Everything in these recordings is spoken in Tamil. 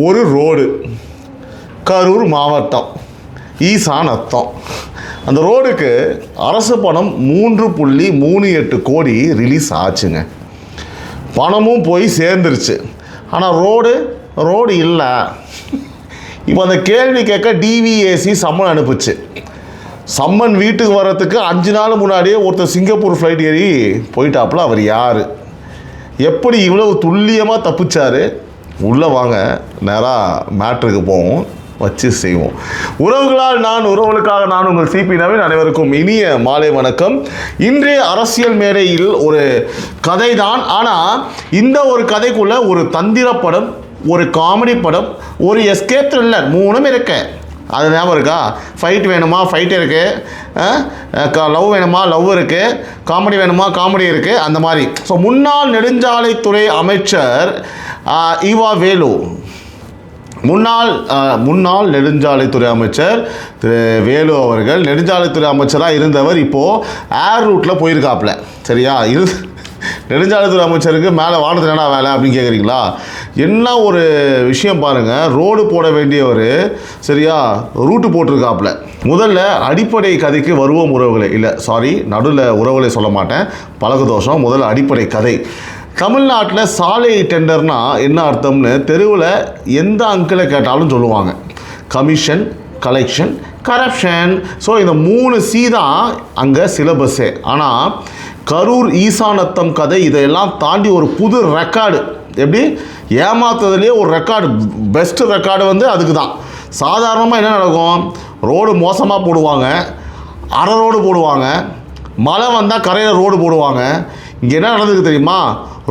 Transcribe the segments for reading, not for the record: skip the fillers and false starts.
ஒரு ரோடு, கரூர் மாவட்டம், ஈசானத்தம். அந்த ரோடுக்கு அரசு பணம் 3.38 கோடி ரிலீஸ் ஆச்சுங்க. பணமும் போய் சேர்ந்துருச்சு. ஆனால் ரோடு இல்லை. இப்போ அந்த கேள்வி கேட்க டிவிஏசி சம்மன் அனுப்புச்சு. சம்மன் வீட்டுக்கு வர்றதுக்கு 5 நாள் முன்னாடியே ஒருத்தர் சிங்கப்பூர் ஃப்ளைட் ஏறி போயிட்டாப்புல. அவர் யார், எப்படி இவ்வளவு துல்லியமாக தப்பிச்சார்? உள்ளே வாங்க, நேராக மேட்ருக்கு போவோம், வச்சு செய்வோம். உறவுகளால் நான், உறவுகளுக்காக நான், உங்கள் சிபி நவீன். அனைவருக்கும் இனிய மாலை வணக்கம். இன்றைய அரசியல் மேடையில் ஒரு கதை தான். ஆனால் இந்த ஒரு கதைக்குள்ளே ஒரு தந்திர படம், ஒரு காமெடி படம், ஒரு எஸ்கேப் த்ரில்லர், 3ம் இருக்கு. அது ஞாபகம் இருக்கா? ஃபைட் வேணுமா, ஃபைட் இருக்குது. லவ் வேணுமா, லவ் இருக்குது. காமெடி வேணுமா, காமெடி இருக்குது. அந்த மாதிரி. ஸோ முன்னாள் நெடுஞ்சாலைத்துறை அமைச்சர் ஈவா வேலு, முன்னாள் நெடுஞ்சாலைத்துறை அமைச்சர் திரு வேலு அவர்கள் நெடுஞ்சாலைத்துறை அமைச்சராக இருந்தவர். இப்போது ஏர் ரூட்டில் போயிருக்காப்புல. சரியா? நெடுஞ்சாலைத்துறை அமைச்சருக்கு மேலே வானத்தில் என்ன வேலை அப்படின்னு கேட்குறீங்களா? என்ன ஒரு விஷயம் பாருங்கள். ரோடு போட வேண்டியவர் சரியா ரூட்டு போட்டிருக்காப்புல. முதல்ல அடிப்படை கதைக்கு வருவோம் உறவுகளை. இல்லை சாரி, நடுவில் உறவுகளை சொல்ல மாட்டேன், பழகுதோஷம். முதல்ல அடிப்படை கதை. தமிழ்நாட்டில் சாலை டெண்டர்னா என்ன அர்த்தம்னு தெருவில் எந்த அங்கிளை கேட்டாலும் சொல்லுவாங்க. Commission, collection, corruption. ஸோ இந்த 3C தான் அங்கே சிலபஸ்ஸே. ஆனால் கரூர் ஈசானத்தம் கதை இதையெல்லாம் தாண்டி ஒரு புது ரெக்கார்டு. எப்படி ஏமாத்துறதுலேயே ஒரு ரெக்கார்டு, பெஸ்ட் ரெக்கார்டு வந்து அதுக்கு தான். சாதாரணமாக என்ன நடக்கும்? ரோடு மோசமாக போடுவாங்க, அரை ரோடு போடுவாங்க, மழை வந்தால் கரையில் ரோடு போடுவாங்க. இங்கே என்ன நடந்தது தெரியுமா?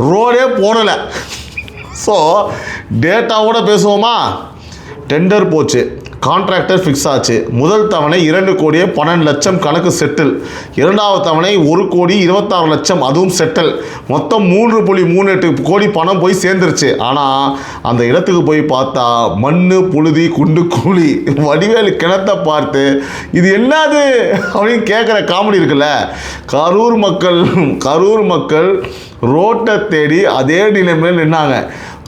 ரோடே போடலை. ஸோ டேட்டாவோட பேசுவோமா? டெண்டர் போச்சு, கான்ட்ராக்டர் ஃபிக்ஸ் ஆச்சு. முதல் தவணை 2,12,00,000 கணக்கு செட்டில். இரண்டாவது தவணை 1,26,00,000 அதுவும் செட்டில். மொத்தம் 3.38 கோடி பணம் போய் சேர்ந்துருச்சு. ஆனால் அந்த இடத்துக்கு போய் பார்த்தா மண்ணு, புழுதி, குண்டு கூலி. வடிவேலு கிணத்தை பார்த்து இது என்னது அப்படின்னு கேட்குற காமெடி இருக்குல்ல. கரூர் மக்கள் ரோட்டை தேடி அதே நிலைமையில் நின்னாங்க.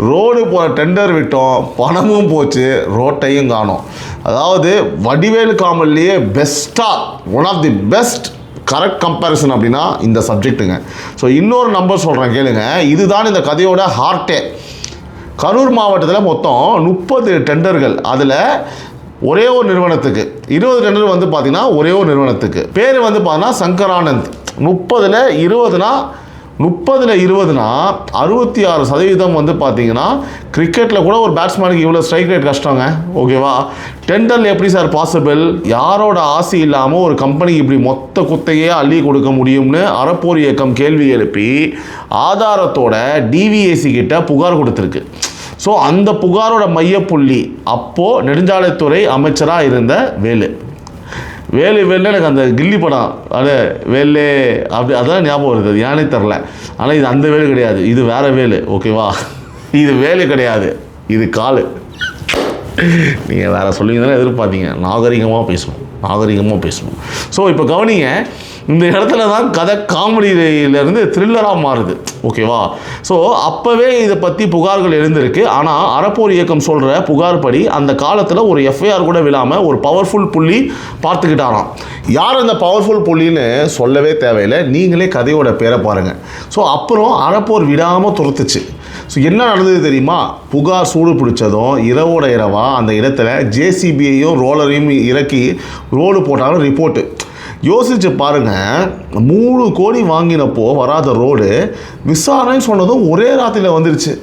ரோடு போகிற டெண்டர் விட்டோம், பணமும் போச்சு, ரோட்டையும் காணோம். அதாவது வடிவேலு காமெடிலேயே பெஸ்ட்டாக, one of the best correct comparison அப்படின்னா இந்த சப்ஜெக்ட்டுங்க. ஸோ இன்னொரு நம்பர் சொல்கிறேன் கேளுங்க. இதுதான் இந்த கதையோட ஹார்ட்டே. கரூர் மாவட்டத்தில் மொத்தம் 30 டெண்டர்கள். அதில் ஒரே ஒரு நிறுவனத்துக்கு 20 டெண்டர் வந்து பார்த்திங்கன்னா ஒரே ஒரு நிறுவனத்துக்கு. பேர் வந்து பார்த்தீங்கன்னா சங்கரானந்த். 30ல் 20னா 66% வந்து பார்த்தீங்கன்னா கிரிக்கெட்டில் கூட ஒரு பேட்ஸ்மேனுக்கு இவ்வளோ ஸ்ட்ரைக் ரேட் கஷ்டங்க. ஓகேவா? டெண்டரில் எப்படி சார் பாசிபிள்? யாரோட ஆசை இல்லாமல் ஒரு கம்பெனிக்கு இப்படி மொத்த குத்தையே அள்ளி கொடுக்க முடியும்னு அறப்போர் இயக்கம் கேள்வி எழுப்பி ஆதாரத்தோட டிவிஏசி கிட்ட புகார் கொடுத்துருக்கு. ஸோ அந்த புகாரோட மையப்புள்ளி அப்போது நெடுஞ்சாலைத்துறை அமைச்சராக இருந்த வேலு எனக்கு அந்த கில்லி படம் அது வேலே அப்படி அதான் ஞாபகம் வருது. அது ஏனே தெரில. ஆனால் இது அந்த வேலு கிடையாது, இது வேறு வேலு. ஓகேவா? இது வேலு கிடையாது, இது காலு. நீங்கள் வேறு சொல்லுவீங்கன்னா எதிர்பார்த்தீங்க. நாகரிகமாக பேசணும். ஸோ இப்போ கவனிங்க, இந்த இடத்துல தான் கதை காமெடியிலேருந்து த்ரில்லராக மாறுது. ஓகேவா? ஸோ அப்போவே இதை பற்றி புகார்கள் எழுந்திருக்கு. ஆனால் அறப்போர் இயக்கம் சொல்கிற புகார் படி அந்த காலத்தில் ஒரு எஃப்ஐஆர் கூட விழாமல் ஒரு பவர்ஃபுல் புள்ளி பார்த்துக்கிட்டாராம். யார் அந்த பவர்ஃபுல் புள்ளின்னு சொல்லவே தேவையில்லை, நீங்களே கதையோட பேரை பாருங்கள். ஸோ அப்புறம் அறப்போர் விடாமல் துரத்துச்சு. ஸோ என்ன நடந்தது தெரியுமா? புகார் சூடு பிடிச்சதும் இரவோட இரவாக அந்த இடத்துல ஜேசிபியையும் ரோலரையும் இறக்கி ரோடு போட்டாலும் ரிப்போர்ட்டு. யோசிச்சு பாருங்கள், 3 கோடி வாங்கினப்போ வராத ரோடு விசாரணைன்னு சொன்னதும் ஒரே ராத்திரியில் வந்துருச்சு.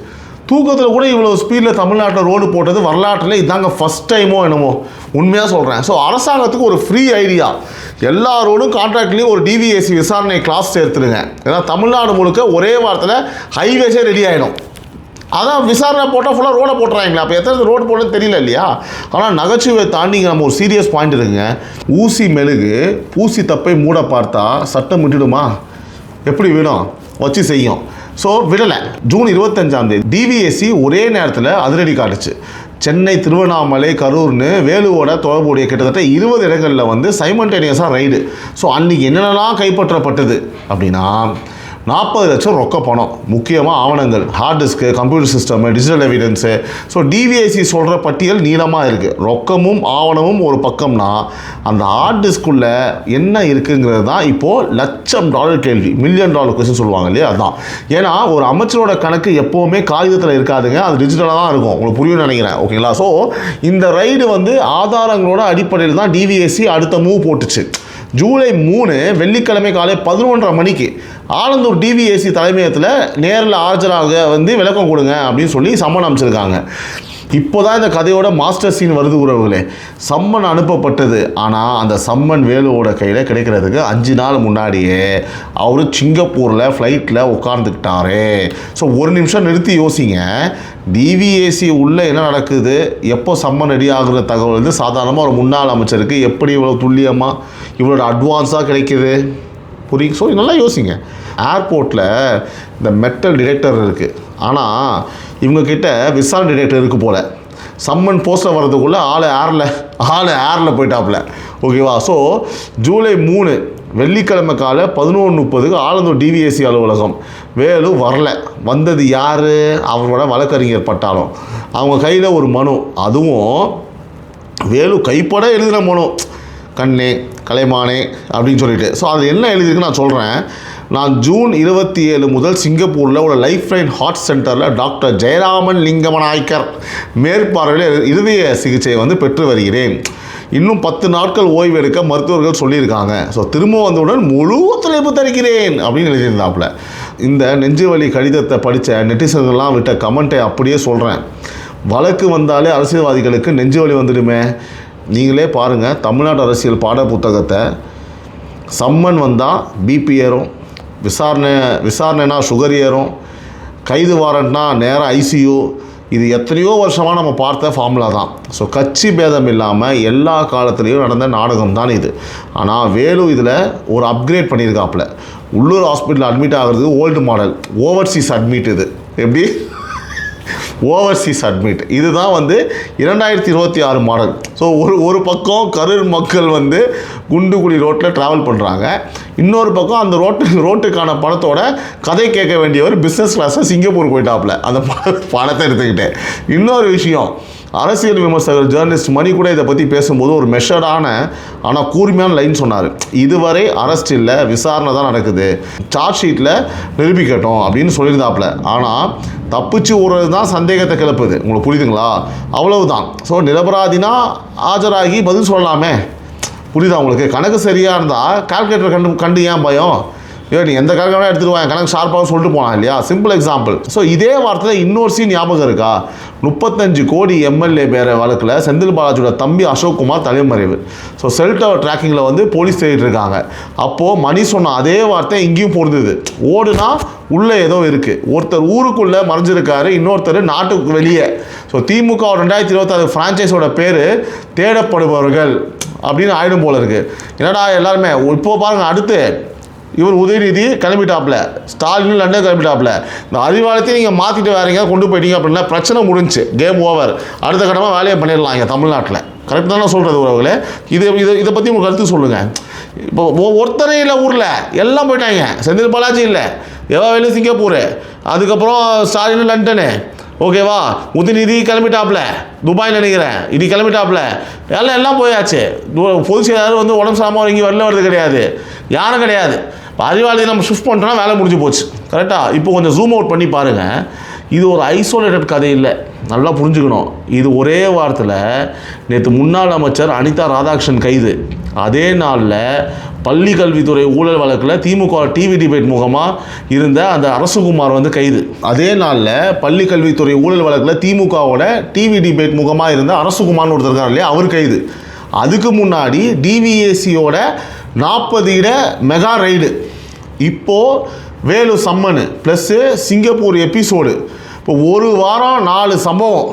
தூக்கத்தில் கூட இவ்வளோ ஸ்பீடில் தமிழ்நாட்டில் ரோடு போட்டது வரலாற்றில் இதாங்க ஃபஸ்ட் டைமோ என்னமோ. உண்மையாக சொல்கிறேன். ஸோ அரசாங்கத்துக்கு ஒரு ஃப்ரீ ஐடியா, எல்லா ரோடும் கான்ட்ராக்ட்லேயும் ஒரு டிவிஏசி விசாரணை கிளாஸ் சேர்த்துடுங்க. ஏன்னா தமிழ்நாடு முழுக்க ஒரே வாரத்தில் ஹைவேஸே ரெடி ஆகிடும். அதான் விசாரணை போட்டால் ஃபுல்லாக ரோடை போட்டுறாங்களா? அப்போ எத்தனை ரோடு போடுறது தெரியல இல்லையா? ஆனால் நகைச்சுவை தாண்டி நம்ம ஒரு சீரியஸ் பாயிண்ட் இருக்குங்க. ஊசி மெழுகு பூசி தப்பை மூட பார்த்தா சட்டம் விட்டுடுமா? எப்படி விடும்? வச்சு செய்யும். ஸோ விடலை. ஜூன் 25 டிவிஎஸ்சி ஒரே நேரத்தில் அதிரடி காட்டுச்சு. சென்னை, திருவண்ணாமலை, கரூர்னு வேலுவோட தொடர்புடைய கிட்டத்தட்ட 20 இடங்களில் வந்து சைமல்டேனியஸாக ரைடு. ஸோ அன்றைக்கி என்னென்னலாம் கைப்பற்றப்பட்டது அப்படின்னா, 40 லட்சம் ரொக்க பணம், முக்கியமாக ஆவணங்கள், hard disk, computer system, digital evidence. So DVIC சொல்கிற பட்டியல் நீளமாக இருக்குது. ரொக்கமும் ஆவணமும் ஒரு பக்கம்னா அந்த ஹார்ட் டிஸ்க்குள்ளே என்ன இருக்குங்கிறது தான் இப்போது $1,00,000 கேள்வி, $1 மில்லியன் கொஸ்டின் சொல்லுவாங்க இல்லையா, அதுதான். ஏன்னா ஒரு அமைச்சரோட கணக்கு எப்போவுமே காகிதத்தில் இருக்காதுங்க, அது டிஜிட்டலாக தான் இருக்கும். உங்களுக்கு புரியும் நினைக்கிறேன், ஓகேங்களா? ஸோ இந்த ரைடு வந்து ஆதாரங்களோட அடிப்படையில் தான் டிவிஐசி அடுத்த மூவ் போட்டுச்சு. ஜூலை 3 வெள்ளிக்கிழமை காலை 11:30 மணிக்கு ஆலந்தூர் டிவிஏசி தலைமையகத்தில் நேரில் ஆஜராக வந்து விளக்கம் கொடுங்க அப்படின்னு சொல்லி சம்மன் அனுப்பிச்சிருக்காங்க. இப்போ தான் இந்த கதையோட மாஸ்டர் சீன் வருது உறவுகளே. சம்மன் அனுப்பப்பட்டது, ஆனால் அந்த சம்மன் வேலுவோட கையில் கிடைக்கிறதுக்கு 5 நாள் முன்னாடியே அவர் சிங்கப்பூரில் ஃப்ளைட்டில் உட்காந்துக்கிட்டாரு. ஸோ ஒரு நிமிஷம் நிறுத்தி யோசிங்க. டிவிஏசி உள்ளே என்ன நடக்குது, எப்போ சம்மன் ரெடி ஆகுற தகவல் வந்து சாதாரணமாக ஒரு முன்னாள் அமைச்சருக்கு எப்படி இவ்வளோ துல்லியமாக இவ்வளோ அட்வான்ஸாக கிடைக்கிது, புரியுங்க? ஸோ நல்லா யோசிங்க. ஏர்போர்ட்டில் இந்த மெட்டல் டிடெக்டர் இருக்குது, ஆனால் இவங்கக்கிட்ட விசாரணை டிடெக்டர் இருக்குது போல். சம்மன் போஸ்ட்டில் வர்றதுக்குள்ளே ஆள் ஏரில் போயிட்டாப்புல, ஓகேவா? ஸோ ஜூலை 3 வெள்ளிக்கிழமை காலை 11:30 ஆலந்தூர் டிவிஎஸ்சி அலுவலகம். வேலு வரல. வந்தது யார்? அவரோட வழக்கறிஞர் பட்டாளம். அவங்க கையில் ஒரு மனு, அதுவும் வேலு கைப்பட எழுதின மனு, கண்ணே கலைமானே அப்படின்னு சொல்லிட்டு. ஸோ அது என்ன எழுதிருக்கு நான் சொல்கிறேன். நான் ஜூன் 27 முதல் சிங்கப்பூரில் ஒரு லைஃப் லைன் ஹார்ட் சென்டரில் டாக்டர் ஜெயராமன் லிங்கமநாயக்கர் மேற்பார்வையில் இருதய சிகிச்சை வந்து பெற்று வருகிறேன். இன்னும் 10 நாட்கள் ஓய்வு எடுக்க மருத்துவர்கள் சொல்லியிருக்காங்க. ஸோ திரும்ப வந்தவுடன் முழு ஒத்துழைப்பு தருகிறேன் அப்படின்னு எழுதியிருந்தாப்புல. இந்த நெஞ்சுவலி கடிதத்தை படித்த நெட்டிசன்கள்லாம் விட்ட கமெண்ட்டை அப்படியே சொல்கிறேன். வழக்கு வந்தாலே அரசியல்வாதிகளுக்கு நெஞ்சுவலி வந்துடுமே. நீங்களே பாருங்கள், தமிழ்நாடு அரசியல் பாட புத்தகத்தை சம்மன் வந்தால் பிபி ஏறும், விசாரணைனா சுகர் ஏறும், கைது வாரண்ட்னா நேராக ஐசியூ. இது எத்தனையோ வருஷமாக நம்ம பார்த்த ஃபார்முலா தான். ஸோ கட்சி பேதம் இல்லாமல் எல்லா காலத்துலேயும் நடந்த நாடகம் தான் இது. ஆனால் வேலு இதில் ஒரு அப்கிரேட் பண்ணியிருக்காப்புல. உள்ளூர் ஹாஸ்பிட்டல் அட்மிட் ஆகிறது ஓல்டு மாடல், ஓவர்சீஸ் அட்மிட். இது எப்படி ஓவர்சீஸ் அட்மிட், இதுதான் வந்து 2026 மாடல். ஸோ ஒரு பக்கம் கரூர் மக்கள் வந்து குண்டுகுழி ரோட்டில் ட்ராவல் பண்ணுறாங்க, இன்னொரு பக்கம் அந்த ரோட்டுக்கான பணத்தோட கதை கேட்க வேண்டியவர் பிஸ்னஸ் கிளாஸில் சிங்கப்பூர் போயிட்டாப்புல அந்த பணத்தை எடுத்துக்கிட்டு. இன்னொரு விஷயம், அரசியல் விமர்சகர் ஜேர்னலிஸ்ட் மணி கூட இதை பற்றி பேசும்போது ஒரு மெஷர்டான ஆனால் கூர்மையான லைன் சொன்னார். இதுவரை அரெஸ்ட் இல்லை, விசாரணை தான் நடக்குது, சார்ஜ் ஷீட்டில் நிரூபிக்கட்டும் அப்படின்னு சொல்லியிருந்தாப்புல. ஆனால் தப்பிச்சு விடுறது தான் சந்தேகத்தை கிளப்புது. உங்களுக்கு புரியுதுங்களா? அவ்வளவுதான். ஸோ நிரபராதினா ஆஜராகி பதில் சொல்லலாமே, புரியுதா உங்களுக்கு? கணக்கு சரியாக இருந்தால் கால்குலேட்டர் கண்டு ஏன் பயம்? நீ எந்த கணக்கு எடுத்துகிட்டு வாங்க, கணக்கு ஷார்ப்பாக சொல்லிட்டு போனான் இல்லையா? Simple example. ஸோ இதே வார்த்தையில் இன்னொரு சீன் ஞாபகம் இருக்கா? 35 கோடி எம்எல்ஏ பேர வழக்கில் செந்தில் பாலாஜியோட தம்பி அசோக் குமார் தலைமறைவு. ஸோ செல் டவர் ட்ராக்கிங்கில் வந்து போலீஸ் தேடிட்டு இருக்காங்க. அப்போது மணி சொன்ன அதே வார்த்தை இங்கேயும் பொருந்துது. ஓடுனா உள்ளே ஏதோ இருக்குது, ஒருத்தர் ஊருக்குள்ளே மறைஞ்சிருக்காரு, இன்னொருத்தர் நாட்டுக்கு வெளியே. ஸோ திமுக 2026 ஃப்ரான்ச்சைஸோட பேர் தேடப்படுபவர்கள் அப்படின்னு ஆயிடும் போல இருக்குது. என்னடா எல்லாருமே இப்போ பாருங்கள், அடுத்து இவர் உதயநிதி கிளம்பிட்டாப்புல, ஸ்டாலின் லண்டன் கிளம்பிட்டாப்புல. இந்த அறிவாலயத்தையும் நீங்கள் மாற்றிட்டு வேறு எங்கேயாவது கொண்டு போயிட்டீங்க அப்படின்னா பிரச்சனை முடிஞ்சு, கேம் ஓவர். அடுத்த கட்டமாக வேலையை பண்ணிடலாம் இங்கே தமிழ்நாட்டில். கரெக்ட் தானே சொல்கிறது உறவுகளே? இதை பற்றி உங்களுக்கு கருத்து சொல்லுங்கள். இப்போ ஒருத்தரே இல்லை ஊரில், எல்லாம் போயிட்டாங்க. செந்தில் பாலாஜி இல்லை, எவ்வளோ சிங்கப்பூர், அதுக்கப்புறம் ஸ்டாலின் லண்டனு, ஓகேவா? உதயநிதி கிளம்பிட்டாப்புல துபாயில் நினைக்கிறேன், இது கிளம்பிட்டாப்புல, எல்லாம் போயாச்சு. பொதுச் செயலாளர் வந்து உடம்பு சாமல் இங்கே வரல வருது கிடையாது, யாரும் கிடையாது. அறிவாளி நம்ம ஷிஃப்ட் பண்ணிட்டோம்னா வேலை முடிஞ்சு போச்சு. கரெக்டாக? இப்போ கொஞ்சம் ஜூம் அவுட் பண்ணி பாருங்கள். இது ஒரு ஐசோலேட்டட் கதை இல்லை, நல்லா புரிஞ்சுக்கணும். இது ஒரே வாரத்தில் நேற்று முன்னாள் அமைச்சர் அனிதா ராதாகிருஷ்ணன் கைது, அதே நாளில் பள்ளி கல்வித்துறை ஊழல் வழக்கில் திமுக டிவி டிபேட் முகமாக இருந்த அந்த அரசுகுமார் வந்து கைது, அதே நாளில் பள்ளி கல்வித்துறை ஊழல் வழக்கில் திமுகவோட டிவி டிபேட் முகமாக இருந்த அரசுகுமார்னு ஒருத்தர் இருக்கார் இல்லையா, அவர் கைது. அதுக்கு முன்னாடி டிவிஏசியோட 40 இட மெகா ரைடு, இப்போது Velu summon plus Singapore episode. இப்போ ஒரு வாரம் 4 சம்பவம்.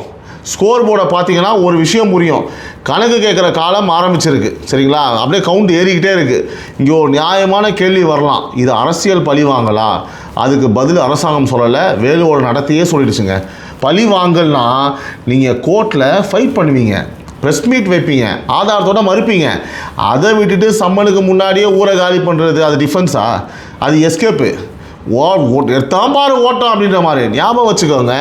ஸ்கோர் போர்டை பார்த்தீங்கன்னா ஒரு விஷயம் புரியும், கணக்கு கேட்குற காலம் ஆரம்பிச்சிருக்கு. சரிங்களா? அப்படியே கவுண்ட் ஏறிக்கிட்டே இருக்குது. இங்கே ஒரு நியாயமான கேள்வி வரலாம், இது அரசியல் பழி வாங்கலா? அதுக்கு பதில் அரசாங்கம் சொல்லலை, வேலுவோட நடத்தையே சொல்லிடுச்சுங்க. பழி வாங்கல்னா நீங்கள் கோர்ட்டில் ஃபைட் பண்ணுவீங்க, ப்ரெஸ் மீட் வைப்பீங்க, ஆதாரத்தோட மறுப்பீங்க. அதை விட்டுட்டு சம்மனுக்கு முன்னாடியே ஊரை காலி பண்ணுறது அது டிஃபென்ஸா? அது எஸ்கேப்பு. எடுத்தான் பாரு ஓட்டம் அப்படின்ற மாதிரி ஞாபகம் வச்சுக்கோங்க.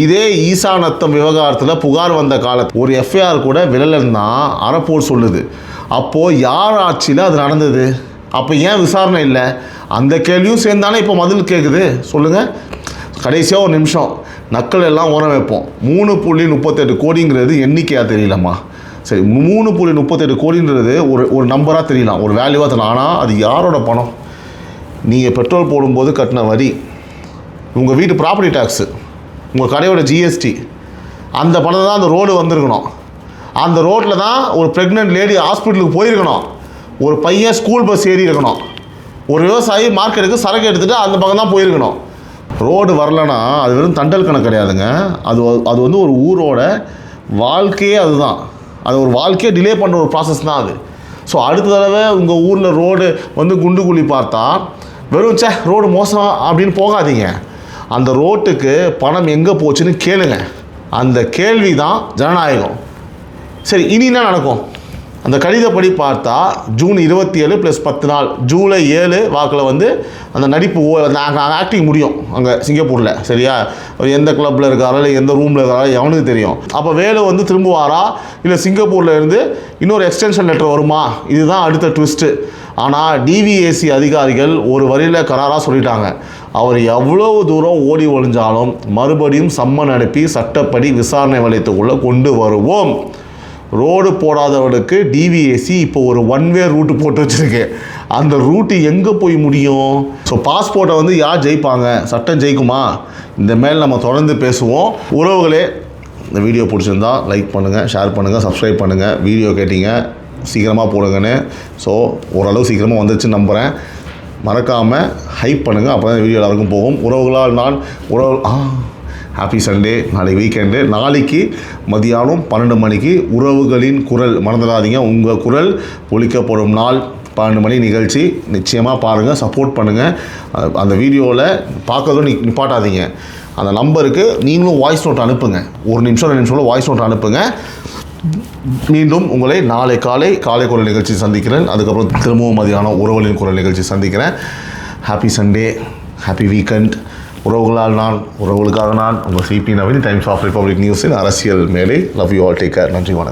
இதே ஈசானத்தம் விவகாரத்தில் புகார் வந்த காலத்தில் ஒரு எஃப்ஐஆர் கூட விழலன்னா அறப்போர் சொல்லுது. அப்போது யார் ஆட்சியில் அது நடந்தது? அப்போ ஏன் விசாரணை இல்லை? அந்த கேள்வியும் சேர்ந்தானே இப்போ பதில் கேட்குது. சொல்லுங்கள். கடைசியாக ஒரு நிமிஷம் நக்கல் எல்லாம் ஓரம் வைப்போம். 3.38 கோடிங்கிறது எண்ணிக்கையாக தெரியலம்மா. சரி, 3.38 கோடின்றது ஒரு நம்பராக தெரியலாம், ஒரு வேல்யூவாக தெரியலாம். ஆனால் அது யாரோட பணம்? நீங்கள் பெட்ரோல் போடும்போது கட்டின வரி, உங்கள் வீட்டு ப்ராப்பர்ட்டி டேக்ஸு, உங்கள் கடையோட ஜிஎஸ்டி, அந்த பணத்தை தான் அந்த ரோடு வந்திருக்கணும். அந்த ரோட்டில் தான் ஒரு ப்ரெக்னென்ட் லேடி ஹாஸ்பிட்டலுக்கு போயிருக்கணும், ஒரு பையன் ஸ்கூல் பஸ் ஏறி இருக்கணும், ஒரு விவசாயி மார்க்கெட்டுக்கு சரக்கு எடுத்துகிட்டு அந்த பக்கம் தான் போயிருக்கணும். ரோடு வரலன்னா அது வெறும் தண்டல் கணக்கு கிடையாதுங்க. அது வந்து ஒரு ஊரோட வாழ்க்கையே அதுதான். அது ஒரு வாழ்க்கையை டிலே பண்ணுற ஒரு ப்ராசஸ் தான் அது. ஸோ அடுத்த தடவை உங்கள் ஊரில் ரோடு வந்து குண்டு குழி பார்த்தா வெறும் ரோடு மோசம் அப்படின்னு போகாதீங்க. அந்த ரோட்டுக்கு பணம் எங்கே போச்சுன்னு கேளுங்க. அந்த கேள்வி தான் ஜனநாயகம். சரி, இனி என்ன நடக்கும்? அந்த கடிதப்படி பார்த்தா ஜூன் 27 + 10 நாள், ஜூலை 7 வாக்கில் வந்து அந்த நடிப்பு அந்த ஆக்டிங் முடியும் அங்கே சிங்கப்பூரில். சரியா? எந்த கிளப்பில் இருக்காரோ இல்லை எந்த ரூமில் இருக்காரோ எவனுக்கு தெரியும். அப்போ வேலு வந்து திரும்புவாரா இல்லை சிங்கப்பூரில் இருந்து இன்னொரு எக்ஸ்டென்ஷன் லெட்டர் வருமா? இதுதான் அடுத்த ட்விஸ்ட்டு. ஆனால் டிவிஏசி அதிகாரிகள் ஒரு வரியில் கராராக சொல்லிட்டாங்க, அவர் எவ்வளவு தூரம் ஓடி ஒழிஞ்சாலும் மறுபடியும் சம்மன் அனுப்பி சட்டப்படி விசாரணை வளையத்துக்குள்ளே கொண்டு வருவோம். ரோடு போடாதவர்களுக்கு டிவிஏசி இப்போ ஒரு 1 வே ரூட்டு போட்டு வச்சுருக்கு. அந்த ரூட்டு எங்கே போய் முடியும்? ஸோ பாஸ்போர்ட்டை வந்து யார் ஜெயிப்பாங்க? சட்டம் ஜெயிக்குமா? இந்த மேல் நம்ம தொடர்ந்து பேசுவோம். உறவுகளே, இந்த வீடியோ பிடிச்சிருந்தா லைக் பண்ணுங்கள், ஷேர் பண்ணுங்கள், சப்ஸ்கிரைப் பண்ணுங்கள். வீடியோ கேட்டிங்க சீக்கிரமாக போடுங்கன்னு. ஸோ ஓரளவு சீக்கிரமாக வந்துருச்சுன்னு நம்புகிறேன். மறக்காமல் ஹைப் பண்ணுங்கள், அப்போ தான் வீடியோ எல்லாருக்கும் போகும். உறவுகளால் நான் ஹாப்பி சண்டே. நாளைக்கு வீக்கெண்டு. நாளைக்கு மதியானம் 12 மணிக்கு உறவுகளின் குரல் மறந்துடாதீங்க. உங்கள் குரல் ஒலிக்கப்படும் நாள் 12 மணி நிகழ்ச்சி. நிச்சயமாக பாருங்கள், சப்போர்ட் பண்ணுங்கள். அந்த வீடியோவில் பார்க்கறதும் நிப்பாட்டாதீங்க. அந்த நம்பருக்கு நீங்களும் வாய்ஸ் நோட் அனுப்புங்க. 1 நிமிஷம் 2 நிமிஷம் வாய்ஸ் நோட் அனுப்புங்க. மீண்டும் உங்களை நாளை காலை குரல் நிகழ்ச்சி சந்திக்கிறேன். அதுக்கப்புறம் திரும்பவும் மதியானம் உறவுகளின் குரல் நிகழ்ச்சி சந்திக்கிறேன். Happy Sunday, happy weekend. உறவுகளால் நான், உறவுகளுக்காக நான், உங்கள் Sibi Naveen, Times of Republic நியூஸின் அரசியல் மேலே. Love you all. Take care. நன்றி, வணக்கம்.